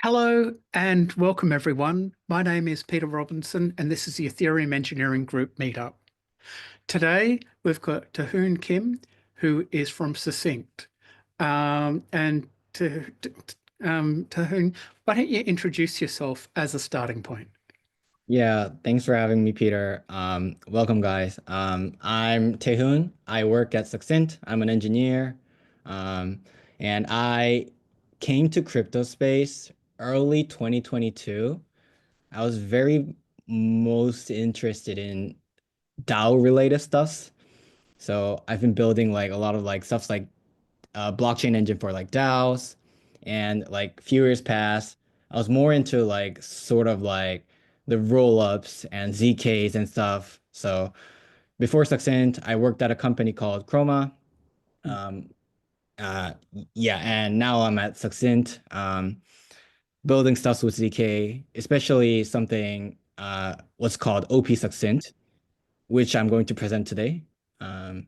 Hello and welcome everyone. My name is Peter Robinson and this is the Ethereum Engineering Group Meetup. Today we've got Tahoon Kim, who is from Succinct. And Tahoon, why don't you introduce yourself as a starting point? Yeah, thanks for having me, Peter. Welcome, guys. I'm Tahoon. I work at Succinct. I'm an engineer. Um, and I came to crypto space early 2022. I was very most interested in DAO related stuff. So I've been building like a lot of like stuff like blockchain engine for like DAOs. And like few years past, I was more into like sort of like the roll-ups and ZKs and stuff. So before Succinct, I worked at a company called Chroma. Um, uh, yeah, and now I'm at Succinct, building stuff with ZK, especially something what's called OP Succinct, which I'm going to present today. Um,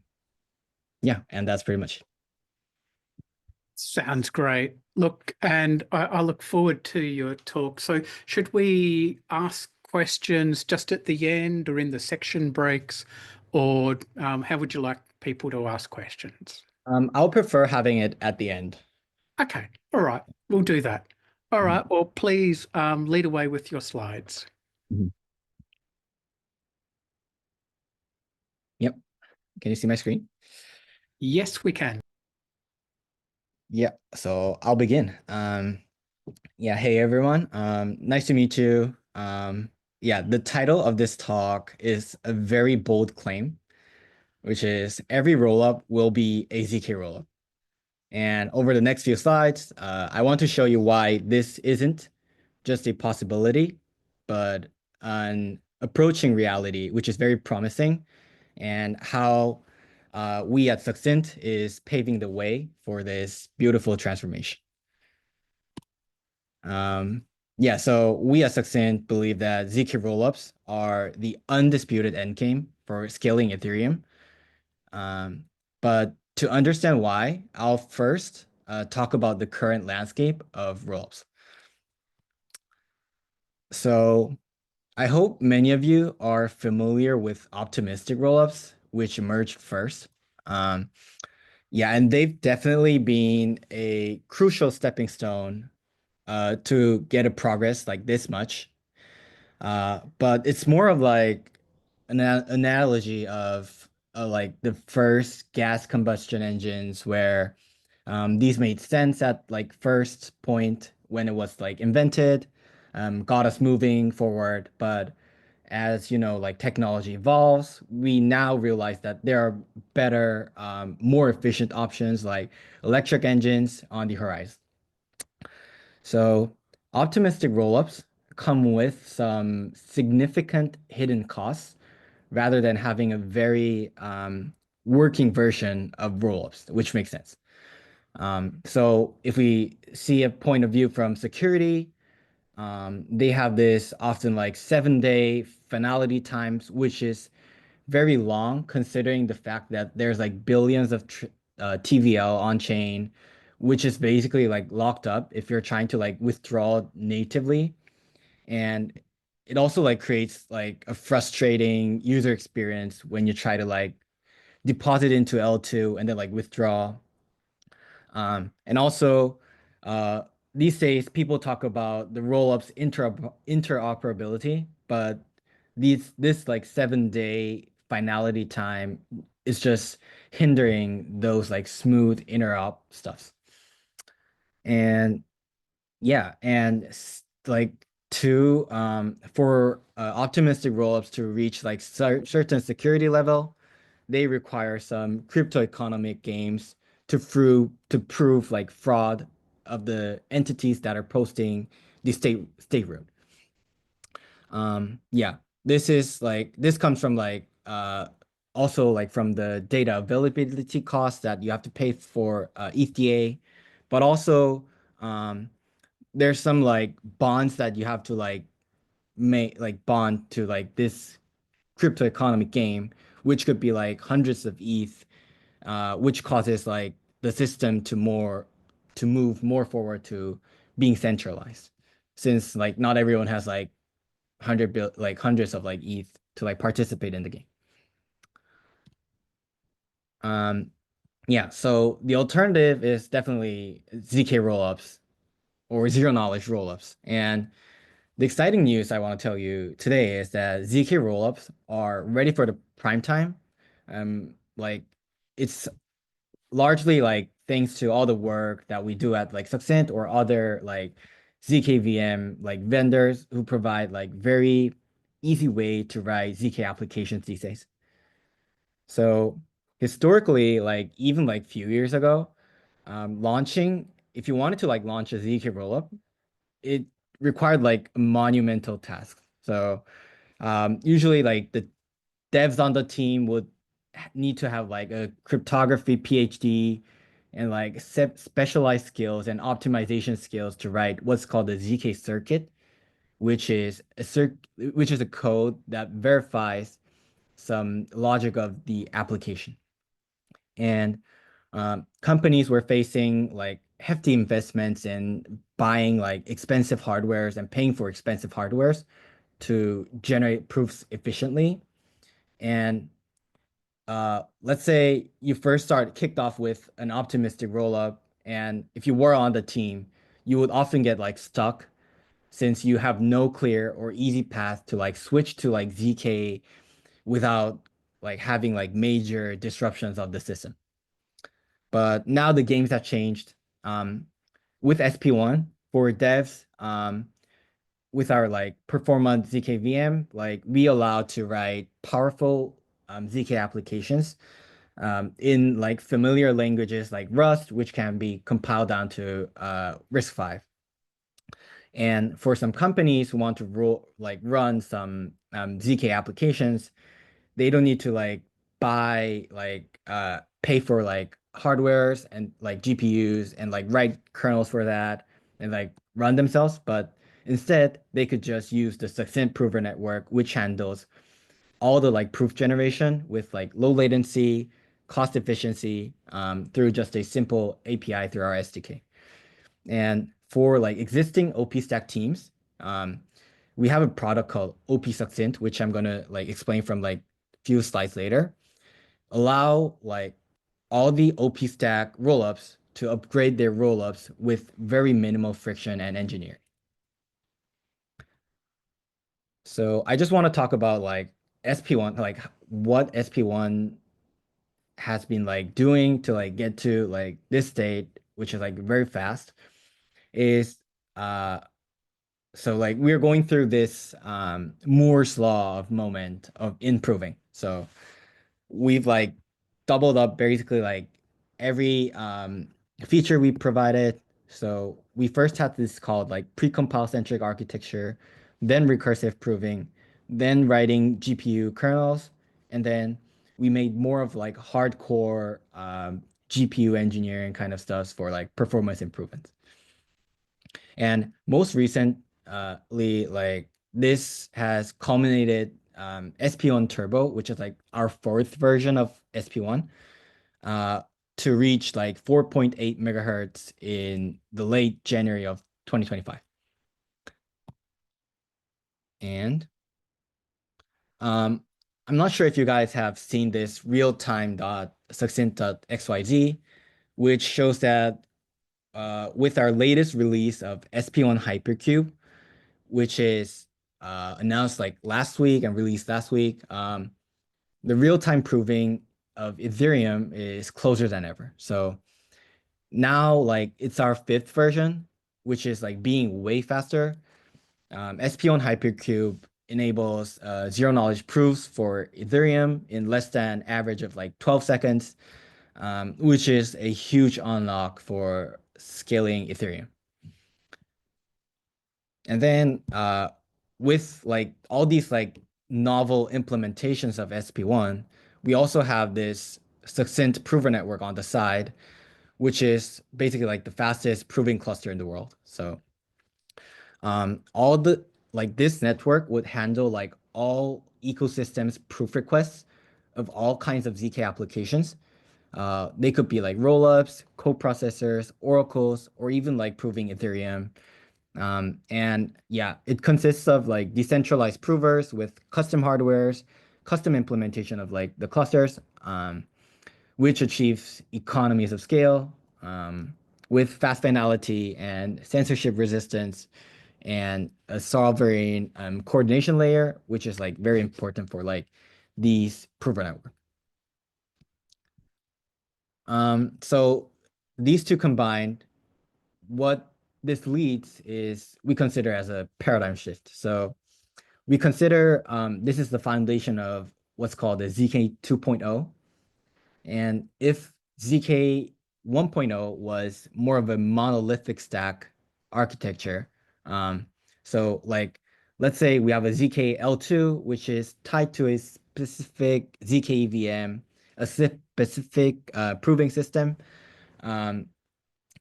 yeah, and that's pretty much. Sounds great. Look, and I look forward to your talk. So should we ask questions just at the end or in the section breaks, or how would you like people to ask questions? I'll prefer having it at the end. Okay, all right, we'll do that. All Mhm. right, well, please lead away with your slides. Mhm. Yep. Can you see my screen? Yes, we can. Yeah. So I'll begin. Yeah. Hey, everyone. Nice to meet you. Yeah. The title of this talk is a very bold claim, which is every rollup will be a ZK rollup. And over the next few slides, I want to show you why this isn't just a possibility, but an approaching reality, which is very promising, and how we at Succinct is paving the way for this beautiful transformation. Yeah, so we at Succinct believe that ZK rollups are the undisputed endgame for scaling Ethereum. Um, but to understand why, I'll first talk about the current landscape of rollups. So I hope many of you are familiar with optimistic rollups, which emerged first. Um, yeah, and they've definitely been a crucial stepping stone to get a progress like this much. But it's more of like an analogy of like the first gas combustion engines where these made sense at like first point when it was like invented, got us moving forward. But as you know, like technology evolves, we now realize that there are better, more efficient options like electric engines on the horizon. So optimistic rollups come with some significant hidden costs rather than having a very working version of rollups, which makes sense. So if we see a point of view from security, they have this often like 7-day finality times, which is very long considering the fact that there's like billions of TVL on chain, which is basically like locked up if you're trying to like withdraw natively. And it also like creates like a frustrating user experience when you try to like deposit into L2 and then like withdraw. And also, uh, these days people talk about the rollups interoperability, but this like 7-day finality time is just hindering those like smooth interop stuffs. And yeah, and like to for optimistic rollups to reach like certain security level, they require some crypto economic games to prove like fraud of the entities that are posting the state road. Yeah, this comes from like also like from the data availability costs that you have to pay for ETH, but also um there's some like bonds that you have to like make like bond to like this crypto economy game, which could be like hundreds of ETH, which causes like the system to move more forward to being centralized. since like not everyone has like hundreds of like ETH to like participate in the game. Um, yeah, so the alternative is definitely ZK rollups or zero knowledge rollups. And the exciting news I want to tell you today is that ZK rollups are ready for the prime time. Like it's largely like thanks to all the work that we do at like Succinct or other like zkVM like vendors who provide like very easy way to write ZK applications these days. So historically, like even like few years ago, launching if you wanted to like launch a ZK rollup, it required like a monumental task. So usually like the devs on the team would need to have like a cryptography PhD and like specialized skills and optimization skills to write what's called a ZK circuit, which is a code that verifies some logic of the application. And companies were facing like hefty investments in buying like expensive hardwares and paying for expensive hardwares to generate proofs efficiently. And let's say you first start kicked off with an optimistic rollup, and if you were on the team, you would often get like stuck since you have no clear or easy path to like switch to like ZK without like having like major disruptions of the system. But now the games have changed. With SP1 for devs, with our like performance zkVM, like we allow to write powerful ZK applications in like familiar languages like Rust, which can be compiled down to RISC-V. And for some companies who want to run some ZK applications, they don't need to like pay for like hardwares and like GPUs and like write kernels for that and like run themselves, but instead they could just use the Succinct prover network, which handles all the like proof generation with like low latency, cost efficiency through just a simple API through our SDK. And for like existing OpStack teams, we have a product called OP Succinct, which I'm gonna like explain from like few slides later. Allow like all the OpStack rollups to upgrade their rollups with very minimal friction and engineering. So I just want to talk about like SP1, like what SP1 has been like doing to like get to like this state, which is like very fast, is uh so like we're going through this Moore's law of moment of improving. So we've like doubled up basically like every feature we provided. So we first had this called like pre-compile centric architecture, then recursive proving, then writing GPU kernels, and then we made more of like hardcore GPU engineering kind of stuff for like performance improvements. And most recently, like this has culminated SP1 Turbo, which is like our fourth version of SP1, uh, to reach like 4.8 megahertz in the late January of 2025. And um, I'm not sure if you guys have seen this real-time.succinct.xyz, which shows that with our latest release of SP1 Hypercube, which is announced like last week and released last week, the real-time proving of Ethereum is closer than ever. So now like it's our fifth version, which is like being way faster. SP1 Hypercube enables zero knowledge proofs for Ethereum in less than average of like 12 seconds, which is a huge unlock for scaling Ethereum. And then with like all these like novel implementations of SP1, we also have this succinct prover network on the side, which is basically like the fastest proving cluster in the world. So all the like this network would handle like all ecosystems proof requests of all kinds of ZK applications. They could be like rollups, co-processors, oracles, or even like proving Ethereum And yeah, it consists of like decentralized provers with custom hardwares, custom implementation of like the clusters, which achieves economies of scale, with fast finality and censorship resistance, and a sovereign coordination layer, which is like very important for like these prover network. So these two combined, what this leads is we consider as a paradigm shift. So we consider this is the foundation of what's called the ZK 2.0. And if ZK 1.0 was more of a monolithic stack architecture, so like let's say we have a ZK L2, which is tied to a specific ZK VM, a specific proving system. Um,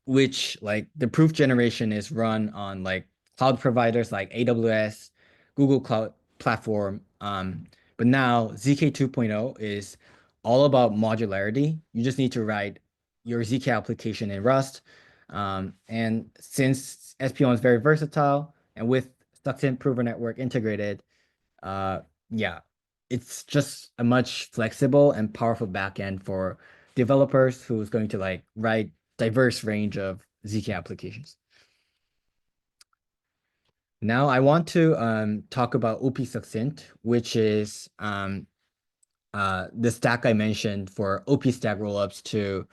which like the proof generation is run on like cloud providers like AWS, Google Cloud Platform. But now ZK 2.0 is all about modularity. You just need to write your ZK application in Rust. And since SPO is very versatile and with Succinct Prover Network integrated, uh, yeah, it's just a much flexible and powerful backend for developers who's going to like write diverse range of ZK applications. Now I want to talk about OP Succinct, which is the stack I mentioned for OpStack rollups to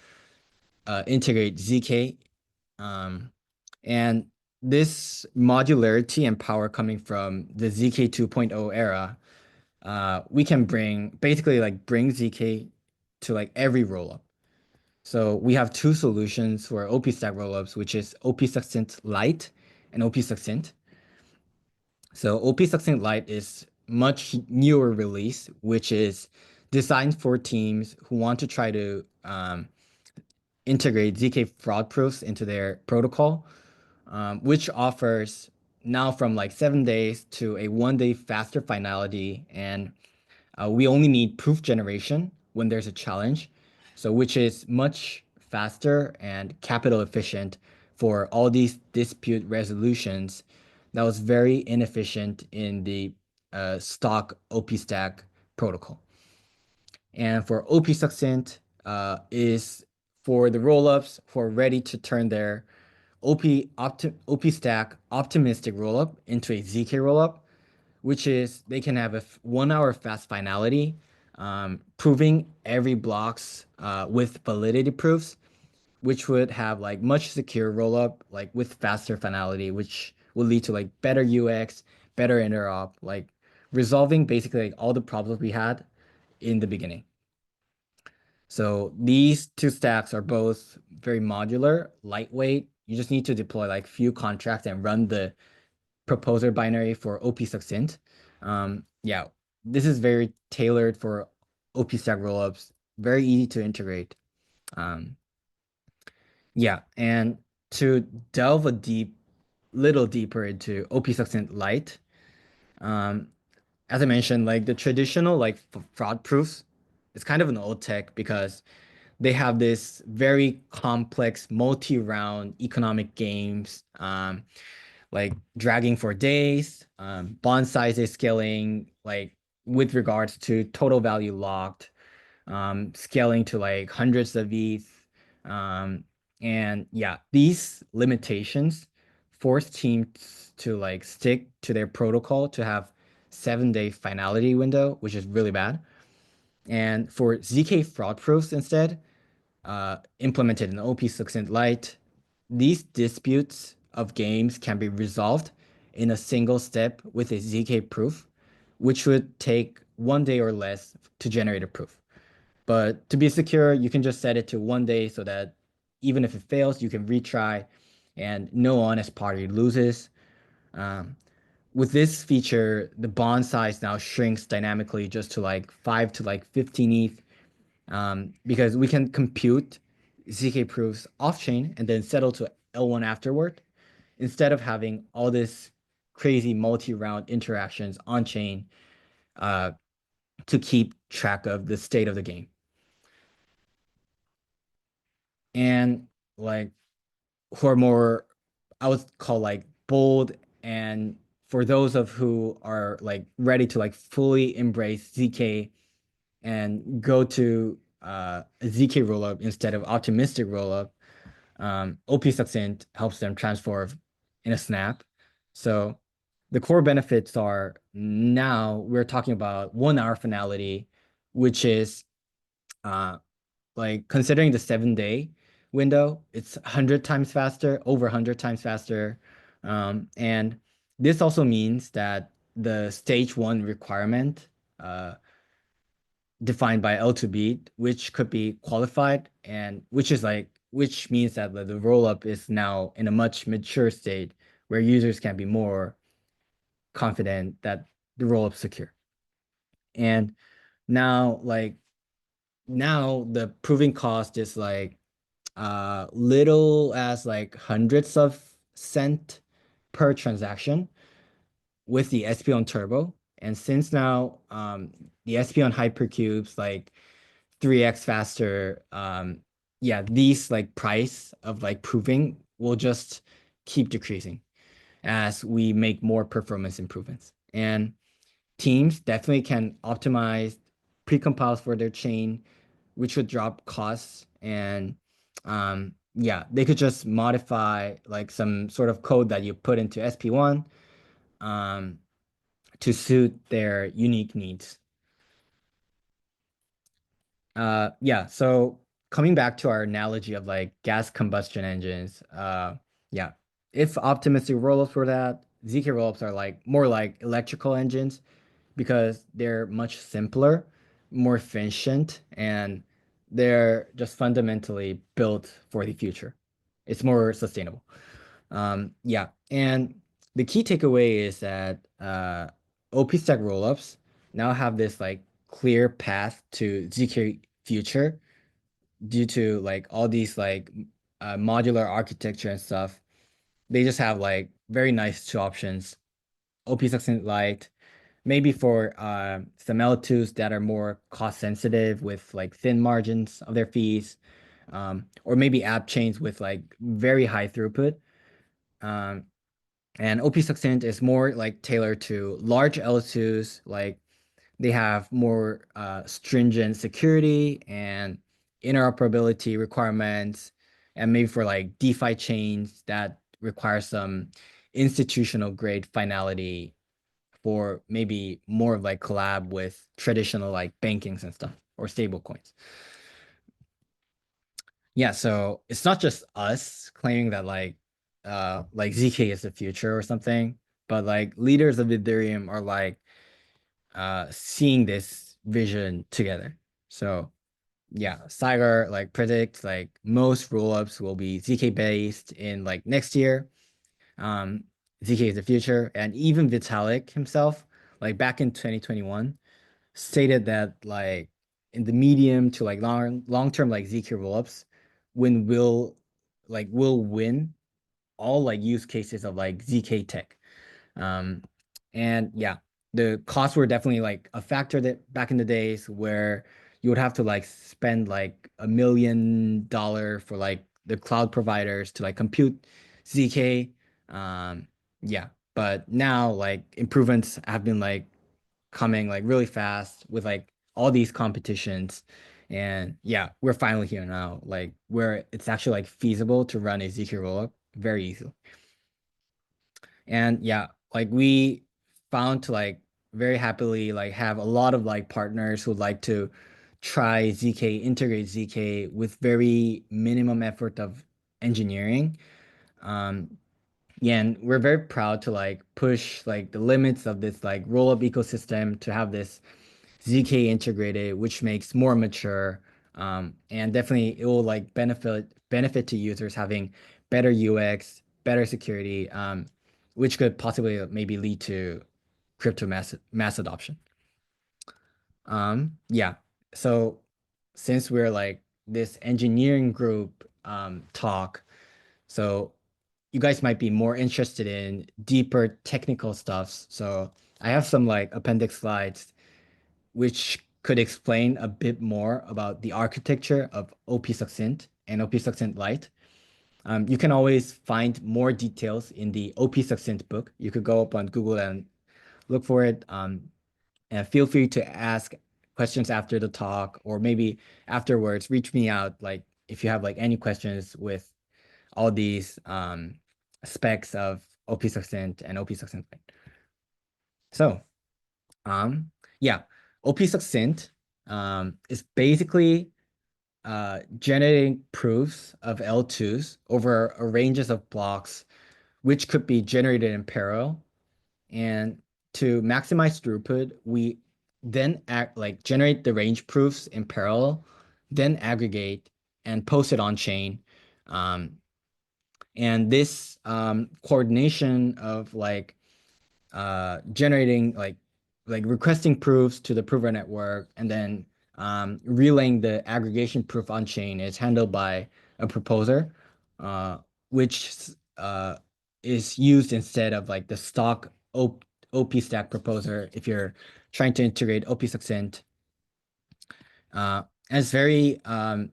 integrate ZK. And this modularity and power coming from the ZK 2.0 era, we can bring ZK to like every rollup. So we have two solutions for OpStack rollups, which is OpSuccinct Lite and OpSuccinct. So OpSuccinct Lite is much newer release, which is designed for teams who want to try to integrate ZK fraud proofs into their protocol, which offers now from like 7 days to a 1 day faster finality. And we only need proof generation when there's a challenge, so which is much faster and capital efficient for all these dispute resolutions. That was very inefficient in the stock OpStack protocol. And for OP Succinct is for the rollups who are ready to turn their OpStack optimistic rollup into a zk rollup, which is they can have a 1 hour fast finality, proving every blocks with validity proofs, which would have like much secure rollup, like with faster finality, which will lead to like better UX, better interop, like resolving basically like all the problems we had in the beginning. So these two stacks are both very modular, lightweight. You just need to deploy like few contracts and run the proposer binary for OP Succinct. Yeah, this is very tailored for OpStack rollups, very easy to integrate. Um, yeah, and to delve little deeper into OP Succinct Lite, um, as I mentioned, like the traditional like fraud proofs, it's kind of an old tech because they have this very complex multi-round economic games. Like dragging for days, bond sizes scaling, like with regards to total value locked, scaling to like hundreds of ETH. And yeah, these limitations force teams to like stick to their protocol to have 7 day finality window, which is really bad. And for ZK fraud proofs instead, implemented in OP Succinct Lite, these disputes of games can be resolved in a single step with a ZK proof, which would take 1 day or less to generate a proof. But to be secure, you can just set it to 1 day so that even if it fails, you can retry and no honest party loses. Um, with this feature, the bond size now shrinks dynamically just to like 5 to like 15 ETH, because we can compute ZK proofs off chain and then settle to L1 afterward instead of having all this crazy multi-round interactions on chain uh, to keep track of the state of the game. And like who are more, I would call like bold, and for those of who are like ready to like fully embrace ZK and go to a ZK rollup instead of optimistic rollup, OP Succinct helps them transform in a snap. So the core benefits are, now we're talking about 1 hour finality, which is uh, like considering the 7 day window, it's 100 times faster, over 100 times faster. And this also means that the stage one requirement defined by L2B, which could be qualified, and which means that the rollup is now in a much mature state where users can be more confident that the rollup secure. And now now the proving cost is like little as like hundreds of cent per transaction with the SP on Turbo. And since now the SP on Hypercube's like 3x faster, yeah, these like price of like proving will just keep decreasing as we make more performance improvements. And teams definitely can optimize precompiles for their chain, which would drop costs. And yeah, they could just modify like some sort of code that you put into SP1 um, to suit their unique needs. Yeah, so coming back to our analogy of like gas combustion engines, yeah, if optimistic rollups were that, ZK rollups are like more like electrical engines because they're much simpler, more efficient, and they're just fundamentally built for the future. It's more sustainable. Yeah, and the key takeaway is that OpStack rollups now have this like clear path to ZK future due to like all these like modular architecture and stuff. They just have like very nice two options: OP Succinct Lite, maybe for some L2s that are more cost sensitive with like thin margins of their fees, or maybe app chains with like very high throughput. Um, and OP Succinct is more like tailored to large L2s, like they have more stringent security and interoperability requirements, and maybe for like DeFi chains that require some institutional grade finality for maybe more of like collab with traditional like bankings and stuff or stable coins. Yeah, so it's not just us claiming that like ZK is the future or something, but like leaders of Ethereum are like seeing this vision together. So yeah, Sagar like predicts like most rollups will be ZK based in like next year. Um, ZK is the future, and even Vitalik himself, like back in 2021, stated that like in the medium to like long term like ZK rollups, when will win all like use cases of like ZK tech. Um, and yeah, the costs were definitely like a factor that back in the days where you would have to like spend like $1 million for like the cloud providers to like compute ZK. Yeah, but now like improvements have been like coming like really fast with like all these competitions. And yeah, we're finally here now, like where it's actually like feasible to run a ZK rollup very easily. And yeah, like we found to like very happily like have a lot of like partners who'd like to try ZK, integrate ZK with very minimum effort of engineering. Um, yeah, and we're very proud to like push like the limits of this like roll-up ecosystem to have this ZK integrated, which makes more mature. And definitely it will like benefit to users having better UX, better security, which could possibly maybe lead to crypto mass adoption. Yeah. So since we're like this engineering group talk, so you guys might be more interested in deeper technical stuff. So I have some like appendix slides which could explain a bit more about the architecture of OP Succinct and OP Succinct Lite. You can always find more details in the OP Succinct book. You could go up on Google and look for it. And feel free to ask questions after the talk, or maybe afterwards, reach me out. Like if you have like any questions with all these specs of OP Succinct and OP Succinct Lite. So, yeah, OP Succinct is basically generating proofs of L2s over a ranges of blocks, which could be generated in parallel. And to maximize throughput, we then generate the range proofs in parallel, then aggregate and post it on chain. And this coordination of generating like requesting proofs to the prover network and then relaying the aggregation proof on chain is handled by a proposer, which is used instead of like the stock OpStack proposer if you're trying to integrate OP Succinct. And it's very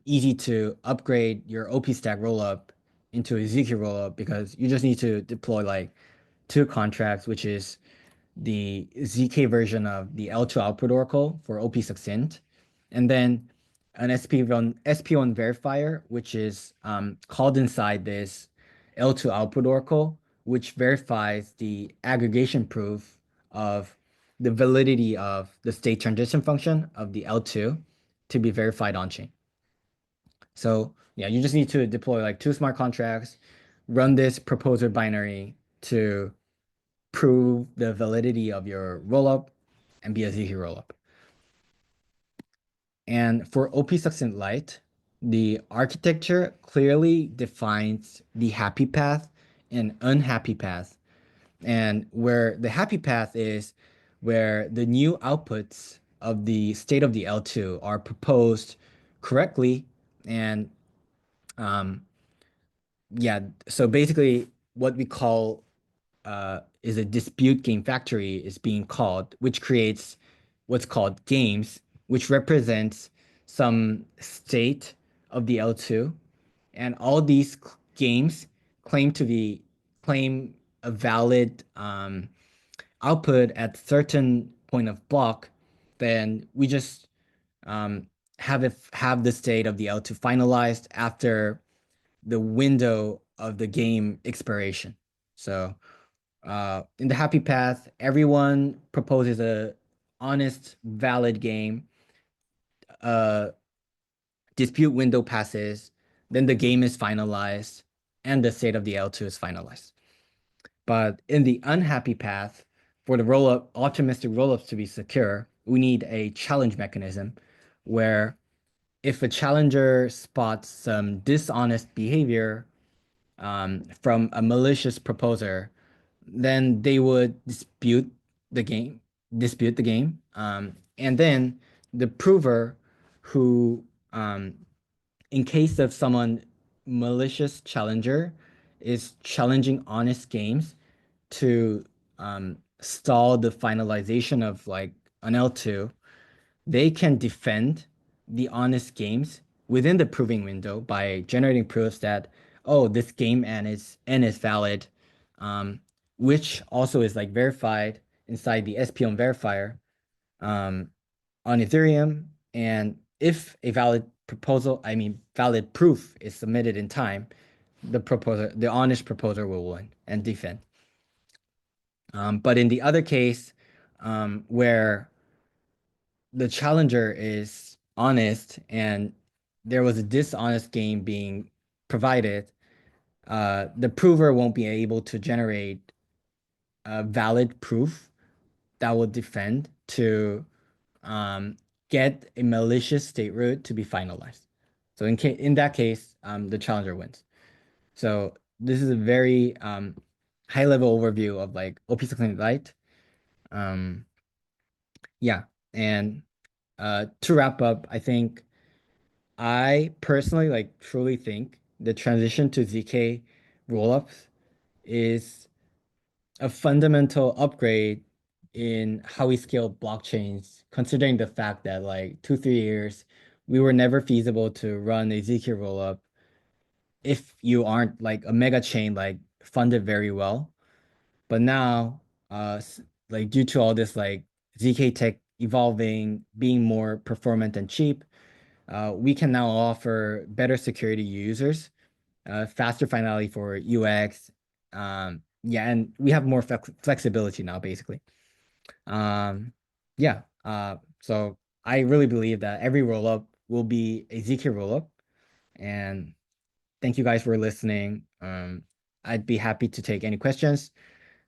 easy to upgrade your OpStack rollup into a zkRollup because you just need to deploy like two contracts, which is the ZK version of the L2 output oracle for OP Succinct, and then an SP1 verifier, which is called inside this L2 output oracle, which verifies the aggregation proof of the validity of the state transition function of the L2 to be verified on chain. So yeah, you just need to deploy like two smart contracts, run this proposer binary to prove the validity of your rollup and be a zk rollup. And for OP Succinct Lite, the architecture clearly defines the happy path and unhappy path. And where the happy path is where the new outputs of the state of the L2 are proposed correctly. And yeah, so basically what we call is a dispute game factory is being called, which creates what's called games, which represents some state of the L2. And all these games claim a valid output at certain point of block, then we just have the state of the L2 finalized after the window of the game expiration. So in the happy path, everyone proposes a honest, valid game. Dispute window passes, then the game is finalized, and the state of the L2 is finalized. But in the unhappy path, for the rollup, optimistic rollups to be secure, we need a challenge mechanism where if a challenger spots some dishonest behavior from a malicious proposer, then they would dispute the game, and then the prover who, in case of someone malicious challenger, is challenging honest games to stall the finalization of like an L2, they can defend the honest games within the proving window by generating proofs that, oh, this game n is valid, um, which also is like verified inside the SP1 verifier um, on Ethereum. And if a valid proof is submitted in time, the honest proposer will win and defend. But in the other case, where the challenger is honest and there was a dishonest game being provided, the prover won't be able to generate a valid proof that will defend to get a malicious state root to be finalized. So in that case, the challenger wins. So this is a very high level overview of like OP Succinct Lite. Yeah, and to wrap up, I personally like truly think the transition to zk rollups is a fundamental upgrade in how we scale blockchains, considering the fact that like 2, 3 years we were never feasible to run a zk rollup if you aren't like a mega chain like funded very well. But now, like due to all this like ZK tech evolving, being more performant and cheap, we can now offer better security to users, faster finality for UX. Yeah, and we have more flexibility now, basically. Um, yeah. So I really believe that every rollup will be a ZK rollup. And thank you guys for listening. I'd be happy to take any questions.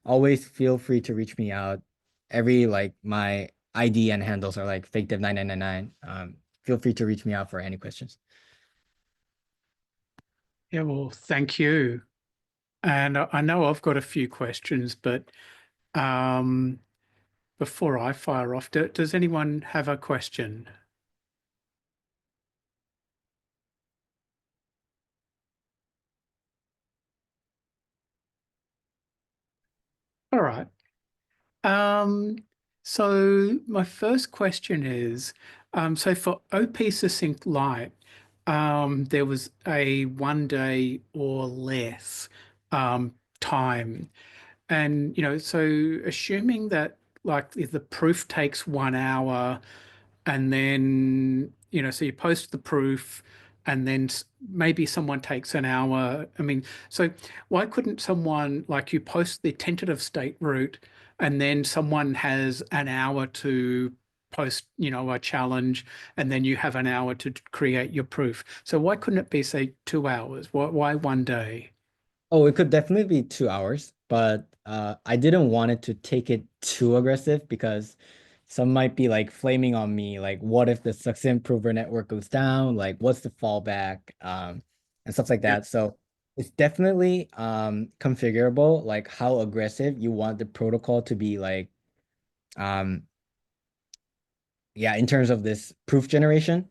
Always feel free to reach me out. Every like my ID and handles are like fakedev9999. Feel free to reach me out for any questions. Yeah, well, thank you. And I know I've got a few questions, but um, before I fire off, does anyone have a question? All right. Um, so my first question is, so for OP Succinct Lite, there was a 1 day or less time. And, so assuming that like if the proof takes 1 hour and then, so you post the proof and then maybe someone takes an hour. I mean, so why couldn't someone like you post the tentative state root and then someone has an hour to post, a challenge and then you have an hour to create your proof. So why couldn't it be, say, 2 hours? Why 1 day? Oh, it could definitely be 2 hours, but I didn't want it to take it too aggressive because some might be like flaming on me. Like, what if the Succinct prover network goes down? Like, what's the fallback? And stuff like Yeah. that. So it's definitely configurable, like how aggressive you want the protocol to be like um yeah, in terms of this proof generation.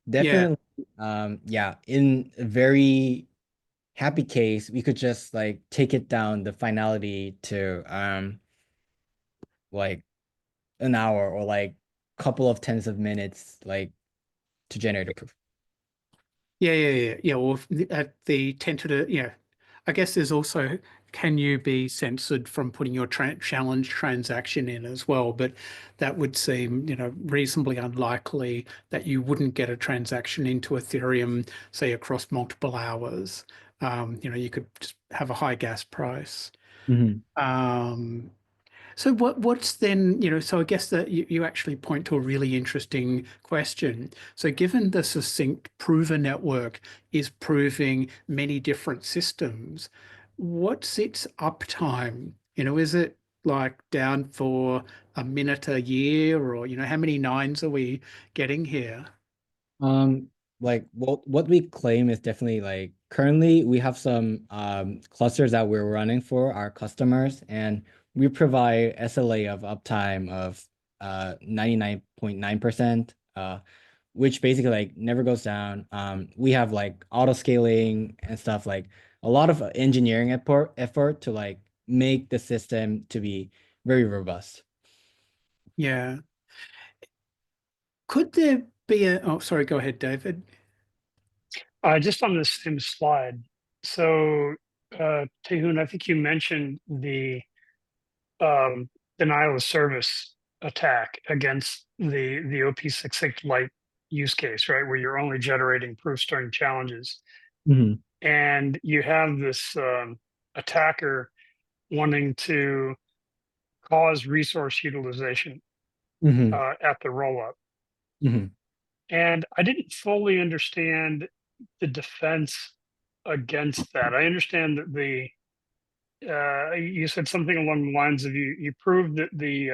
Yeah. Definitely yeah, in a very happy case, we could just like take it down the finality to like an hour or like couple of tens of minutes like to generate a proof. Yeah. Well, at the tentative, I guess there's also, can you be censored from putting your challenge transaction in as well? But that would seem, reasonably unlikely that you wouldn't get a transaction into Ethereum, say, across multiple hours. You could just have a high gas price. Mhm. Um, so what's then, so I guess that you actually point to a really interesting question. So given the succinct prover network is proving many different systems, what's its uptime? Is it like down for a minute a year or, how many nines are we getting here? Um, like what we claim is definitely like currently we have some clusters that we're running for our customers, and we provide SLA of uptime of 99.9%, which basically like never goes down. We have like auto scaling and stuff, like a lot of engineering effort to like make the system to be very robust. Yeah. Could there be oh, sorry, go ahead, David. Just on the same slide. So, Tehun, I think you mentioned the um, denial of service attack against the OP66 Lite use case, right? Where you're only generating proofs during challenges, Mhm. and you have this attacker wanting to cause resource utilization Mhm. at the rollup. Mhm. And I didn't fully understand the defense against that. I understand that you said something along the lines of you proved that the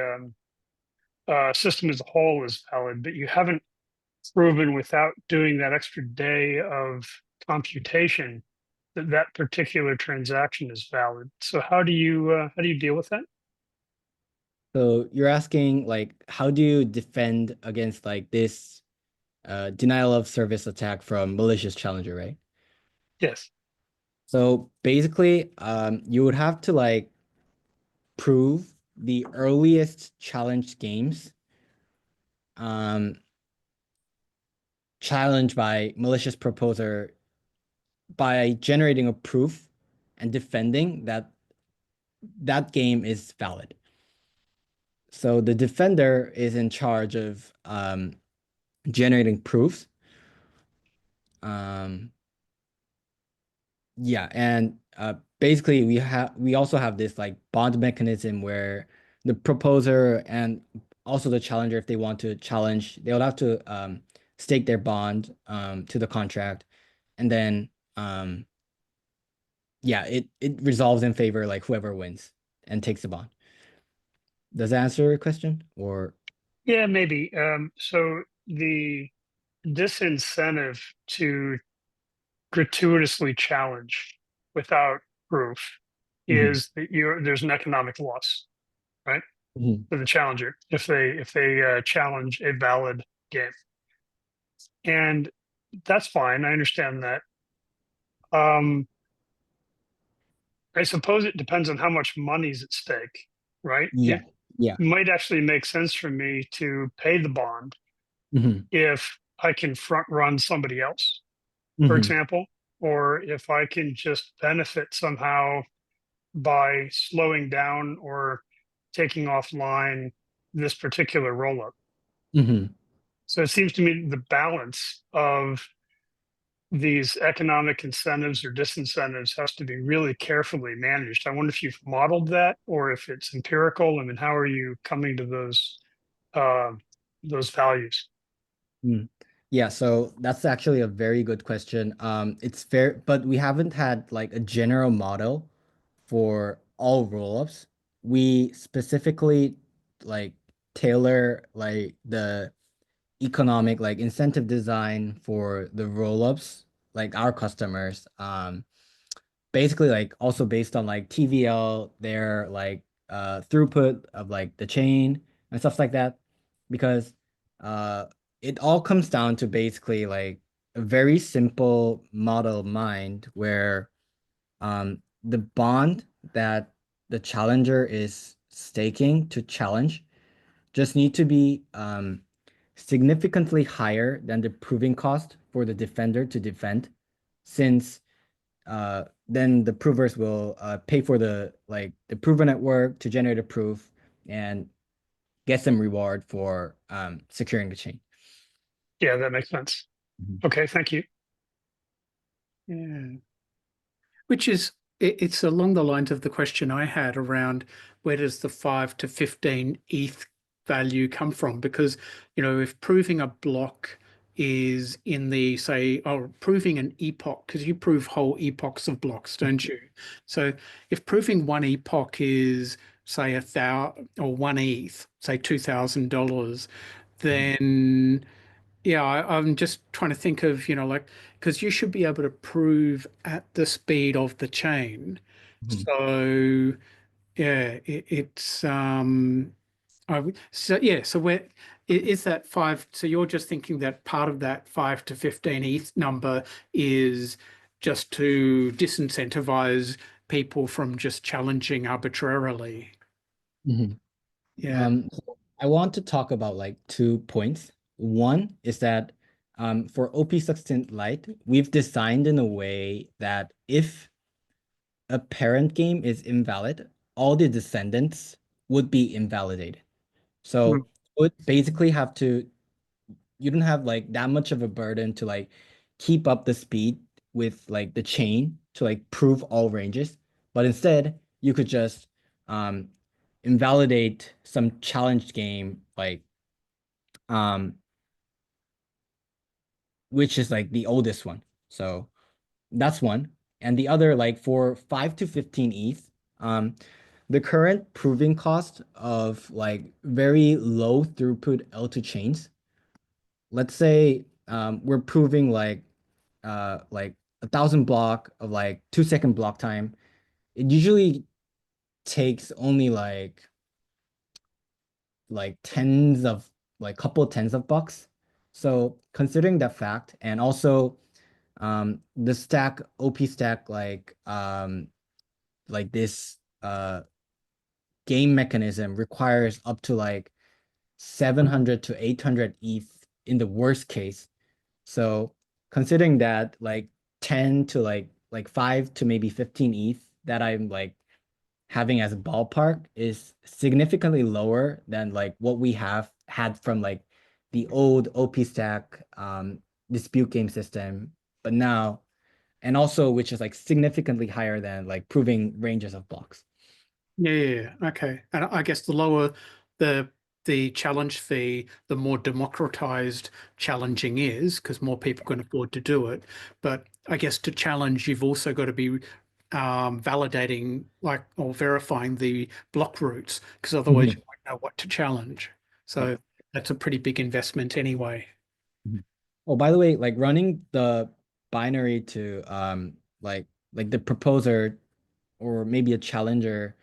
system as a whole is valid, but you haven't proven without doing that extra day of computation that that particular transaction is valid. So how do you deal with that? So you're asking like how do you defend against like this denial of service attack from malicious challenger, right? Yes. So basically, you would have to like prove the earliest challenged games um challenged by malicious proposer by generating a proof and defending that that game is valid. So the defender is in charge of generating proofs. Um, yeah, and basically we also have this like bond mechanism where the proposer and also the challenger, if they want to challenge, they'll have to stake their bond to the contract, and then yeah, it resolves in favor like whoever wins and takes the bond. Does that answer your question? Or Yeah, maybe. So the disincentive to gratuitously challenge without proof Mhm, is that there's an economic loss, right, mhm. for the challenger if they challenge a valid game, and that's fine. I understand that. Um, I suppose it depends on how much money's at stake, right? Yeah, It yeah. might actually make sense for me to pay the bond Hmm. if I can front run somebody else, for Hmm. example, or if I can just benefit somehow by slowing down or taking offline this particular rollup. Hmm. So it seems to me the balance of these economic incentives or disincentives has to be really carefully managed. I wonder if you've modeled that or if it's empirical. I mean, how are you coming to uh, those values? Mm. Yeah, so that's actually a very good question. It's fair, but we haven't had like a general model for all rollups. We specifically like tailor like the economic like incentive design for the rollups, like our customers. Basically like also based on like TVL, their like throughput of like the chain and stuff like that. Because uh it all comes down to basically like a very simple model of mind where the bond that the challenger is staking to challenge just need to be significantly higher than the proving cost for the defender to defend, since then the provers will pay for the like the prover network to generate a proof and get some reward for securing the chain. Yeah, that makes sense. Mhm. Okay, thank you. Yeah. Which is, it's along the lines of the question I had around where does the 5 to 15 ETH value come from? Because, if proving a block is in the, say, proving an epoch, because you prove whole epochs of blocks, don't you? So if proving one epoch is, say, 1,000 or one ETH, say $2,000, then yeah, I'm just trying to think of, like, because you should be able to prove at the speed of the chain. Mhm. So, yeah, it's so yeah, so where is that five? So you're just thinking that part of that 5 to 15 ETH number is just to disincentivize people from just challenging arbitrarily. Mhm. Yeah. So I want to talk about like 2 points. One is that for OP Succinct Lite, we've designed in a way that if a parent game is invalid, all the descendants would be invalidated. Mm. So you would basically have to, you don't have like that much of a burden to like keep up the speed with like the chain to like prove all ranges, but instead you could just um invalidate some challenged game like um which is like the oldest one. So that's one. And the other, like for 5 to 15 ETH, the current proving cost of like very low throughput L2 chains, let's say we're proving like 1,000 block of like 2 second block time. It usually takes only like tens of like couple tens of bucks. So considering that fact, and also the stack OP stack like this game mechanism requires up to like 700 to 800 ETH in the worst case. So considering that like 10 to like 5 to maybe 15 ETH that I'm like having as a ballpark is significantly lower than like what we have had from like the old OpStack dispute game system, but now, and also which is like significantly higher than like proving ranges of blocks. Yeah, okay. And I guess the lower the the challenge fee, the more democratized challenging is, because more people can afford to do it. But I guess to challenge, you've also got to be validating like or verifying the block routes, because otherwise Mhm. you won't know what to challenge. Yep. So that's a pretty big investment anyway. Mhm. Oh, by the way, like running the binary to like the proposer or maybe a challenger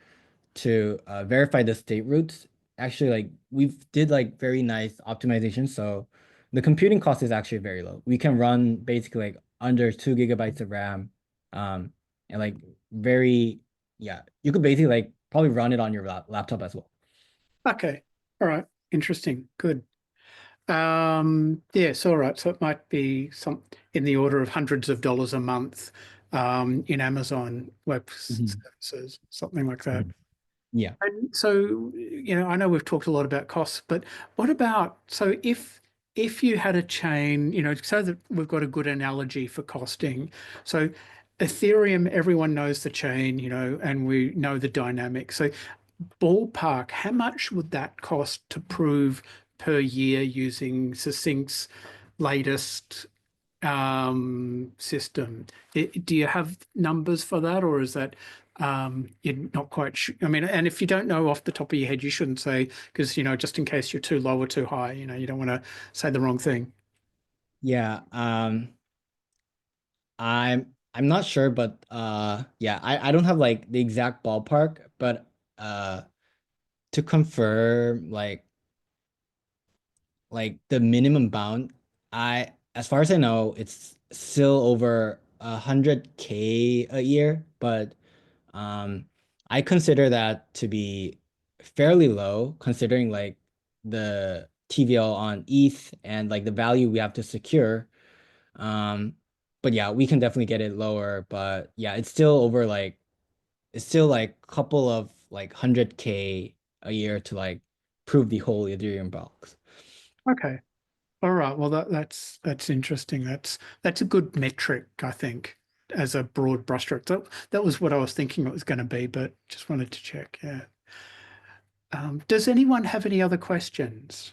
to verify the state roots, actually like we've did like very nice optimization. So the computing cost is actually very low. We can run basically like under 2 GB of RAM, and like very, yeah, you could basically like probably run it on your laptop as well. Okay. All right. Interesting. Good. Yes, all right. So it might be some in the order of hundreds of dollars a month in Amazon Web Mhm. Services, something like that. Mhm. Yeah. And so, I know we've talked a lot about costs, but what about, so if you had a chain, so that we've got a good analogy for costing. So Ethereum, everyone knows the chain, and we know the dynamics. So ballpark, how much would that cost to prove per year using Succinct's latest system? Do you have numbers for that, or is that you're not quite sure? I mean, and if you don't know off the top of your head, you shouldn't say, because just in case you're too low or too high, you don't want to say the wrong thing. Yeah. I'm not sure, but yeah, I don't have like the exact ballpark, but to confirm like the minimum bound, I as far as I know, it's still over 100K a year, but um I consider that to be fairly low considering like the TVL on ETH and like the value we have to secure. Um, but yeah, we can definitely get it lower, but yeah, it's still over like it's still like a couple of like 100K a year to like prove the whole Ethereum blocks. Okay. All right. Well, that's interesting. That's a good metric, I think, as a broad brushstroke. That was what I was thinking it was going to be, but just wanted to check. Yeah. Does anyone have any other questions?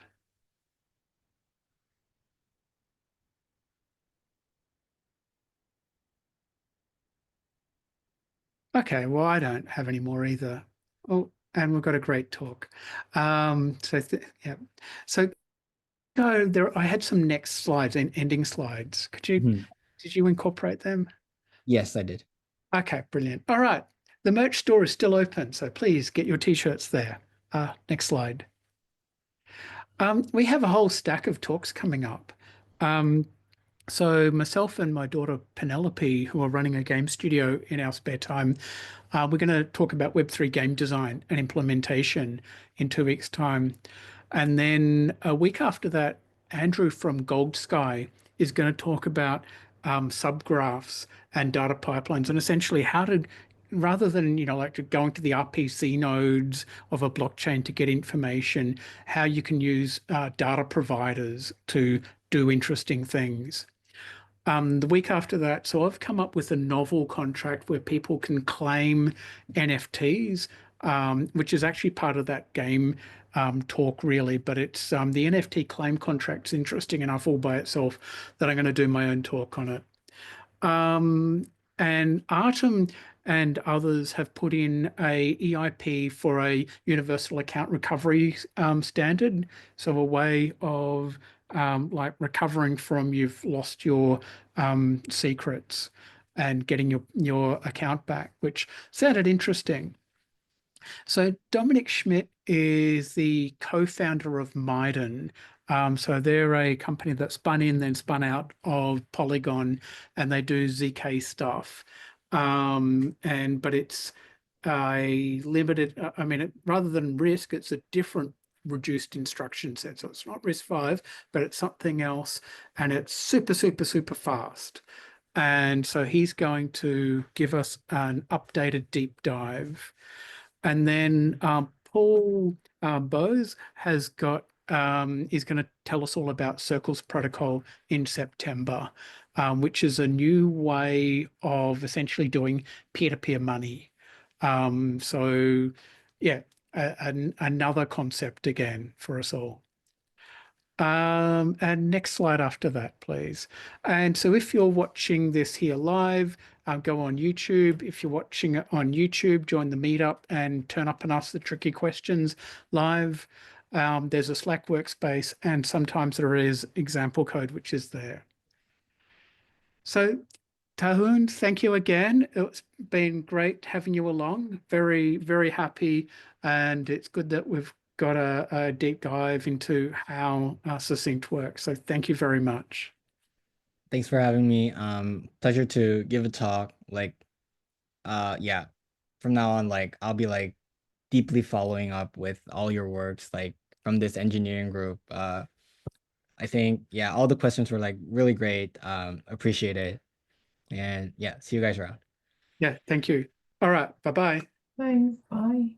Okay. Well, I don't have any more either. Oh, and we've got a great talk. Yeah. So go there. I had some next slides and ending slides. Mhm. Did you incorporate them? Yes, I did. Okay, brilliant. All right. The merch store is still open, so please get your t-shirts there. Next slide. We have a whole stack of talks coming up. Um, so myself and my daughter Penelope, who are running a game studio in our spare time, we're going to talk about Web3 game design and implementation in 2 weeks' time. And then a week after that, Andrew from Gold Sky is going to talk about subgraphs and data pipelines and essentially how to, rather than, like going to the RPC nodes of a blockchain to get information, how you can use data providers to do interesting things. The week after that, so I've come up with a novel contract where people can claim NFTs, which is actually part of that game talk, really. But it's the NFT claim contract's interesting enough all by itself that I'm going to do my own talk on it. Um, and Artem and others have put in a EIP for a universal account recovery standard. So a way of like recovering from you've lost your secrets and getting your account back, which sounded interesting. So Dominic Schmidt is the co-founder of Maiden. So they're a company that spun in, then spun out of Polygon, and they do zk stuff. But it's a limited. I mean, rather than risk, it's a different reduced instruction set. So it's not RISC-V, but it's something else, and it's super, super, super fast. And so he's going to give us an updated deep dive. And then Paul Bose has got is going to tell us all about Circles Protocol in September, which is a new way of essentially doing peer-to-peer money. So yeah, another concept again for us all. And next slide after that, please. And so if you're watching this here live, go on YouTube. If you're watching it on YouTube, join the meetup and turn up and ask the tricky questions live. There's a Slack workspace, and sometimes there is example code, which is there. So Tahun, thank you again. It's been great having you along. Very, very happy. And it's good that we've got a deep dive into how Succinct works. So thank you very much. Thanks for having me. Pleasure to give a talk. Like, yeah, from now on, like, I'll be like deeply following up with all your works, like from this engineering group. I think, yeah, all the questions were like really great. Appreciate it. And yeah, see you guys around. Yeah, thank you. All right, bye-bye. Thanks. Bye.